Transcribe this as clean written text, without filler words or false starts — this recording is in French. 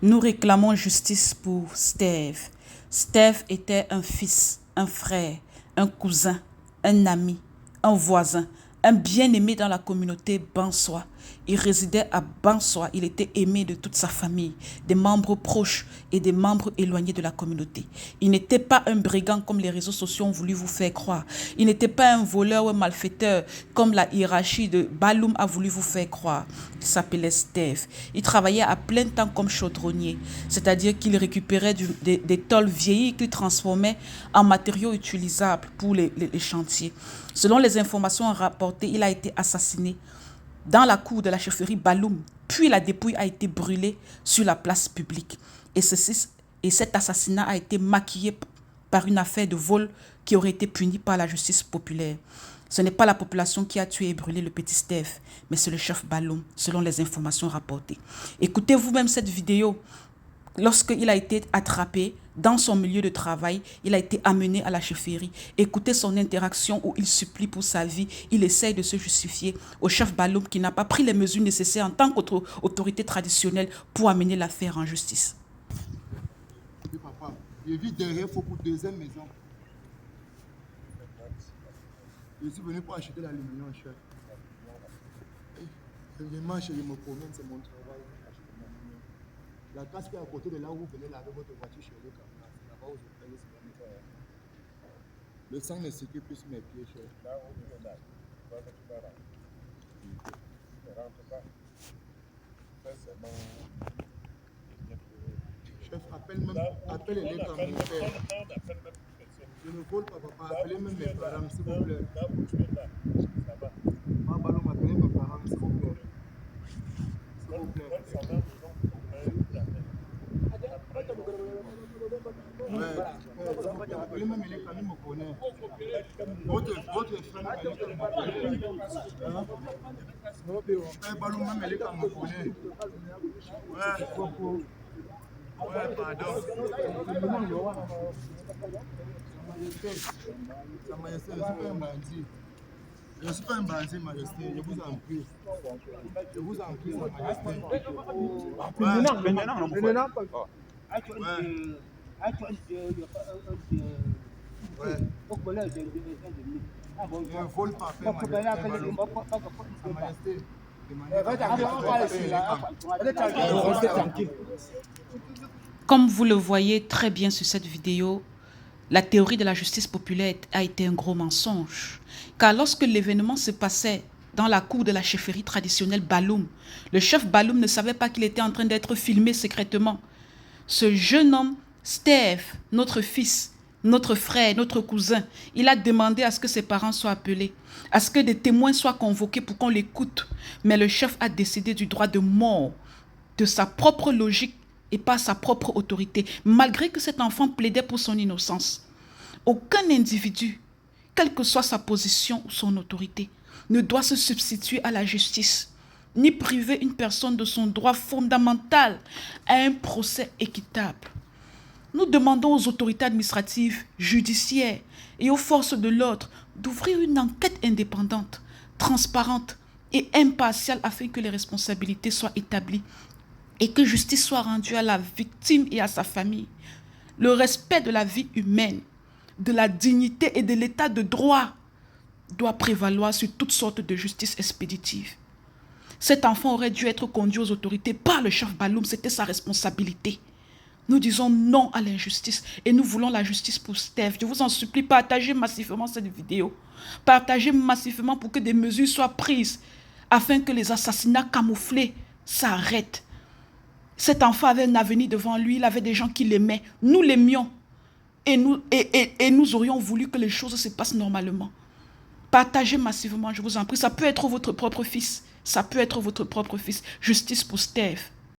Nous réclamons justice pour Steve. Steve était un fils, un frère, un cousin, un ami, un voisin, un bien-aimé dans la communauté Bansoa. Il résidait à Bansoa. Il était aimé de toute sa famille, des membres proches et des membres éloignés de la communauté. Il n'était pas un brigand comme les réseaux sociaux ont voulu vous faire croire. Il n'était pas un voleur ou un malfaiteur comme la hiérarchie de Balloum a voulu vous faire croire. Il s'appelait Steve. Il travaillait à plein temps comme chaudronnier, c'est-à-dire qu'il récupérait des tôles vieillies qu'il transformait en matériaux utilisables pour les chantiers. Selon les informations rapportées, il a été assassiné dans la cour de la chefferie Balloum, puis la dépouille a été brûlée sur la place publique. Et cet assassinat a été maquillé par une affaire de vol qui aurait été punie par la justice populaire. Ce n'est pas la population qui a tué et brûlé le petit Steve, mais c'est le chef Balloum, selon les informations rapportées. Écoutez vous-même cette vidéo. Lorsqu'il a été attrapé dans son milieu de travail, il a été amené à la chefferie. Écoutez son interaction où il supplie pour sa vie. Il essaye de se justifier au chef Balloum qui n'a pas pris les mesures nécessaires en tant qu'autorité traditionnelle pour amener l'affaire en justice. Oui, papa, je vis derrière pour deuxième maison. Je suis venu pour acheter l'aluminium, chef. Je mange et je me promène, c'est mon travail. La casse qui est à côté de là où vous venez laver votre voiture chez le camion, c'est là-bas où je fais le camion. Le sang ne circule plus sur mes pieds, chef. Là où vous venez là, tu vas là. Ne rentre pas. Ça, c'est bon. Chef, appelle les comme mon père. Je ne vole pas, papa. Appelez même mes parents, s'il vous plaît. Là où tu es là, ça va. Ma ballon, appelez mes parents, s'il vous plaît. S'il vous plaît. Appelez même les familles me connaissent. Votre frère me connaît. Père Ballon, même les familles me connaissent. Ouais, pardon. Sa Majesté, je ne suis pas un bandit. Je ne suis pas un bandit, Majesté. Je vous en prie. Je vous en prie, Sa Majesté. Maintenant, ouais. Je ne vole pas, Père Majesté. Sa Majesté. Comme vous le voyez très bien sur cette vidéo, la théorie de la justice populaire a été un gros mensonge. Car lorsque l'événement se passait dans la cour de la chefferie traditionnelle Balloum, le chef Balloum ne savait pas qu'il était en train d'être filmé secrètement. Ce jeune homme, Steve, notre fils, notre frère, notre cousin, il a demandé à ce que ses parents soient appelés, à ce que des témoins soient convoqués pour qu'on l'écoute. Mais le chef a décidé du droit de mort, de sa propre logique et pas sa propre autorité, malgré que cet enfant plaidait pour son innocence. Aucun individu, quelle que soit sa position ou son autorité, ne doit se substituer à la justice, ni priver une personne de son droit fondamental à un procès équitable. Nous demandons aux autorités administratives, judiciaires et aux forces de l'ordre d'ouvrir une enquête indépendante, transparente et impartiale afin que les responsabilités soient établies et que justice soit rendue à la victime et à sa famille. Le respect de la vie humaine, de la dignité et de l'état de droit doit prévaloir sur toutes sortes de justice expéditive. Cet enfant aurait dû être conduit aux autorités par le chef Balloum, c'était sa responsabilité. Nous disons non à l'injustice et nous voulons la justice pour Steve. Je vous en supplie, partagez massivement cette vidéo. Partagez massivement pour que des mesures soient prises afin que les assassinats camouflés s'arrêtent. Cet enfant avait un avenir devant lui, il avait des gens qui l'aimaient. Nous l'aimions et nous aurions voulu que les choses se passent normalement. Partagez massivement, je vous en prie. Ça peut être votre propre fils. Ça peut être votre propre fils. Justice pour Steve.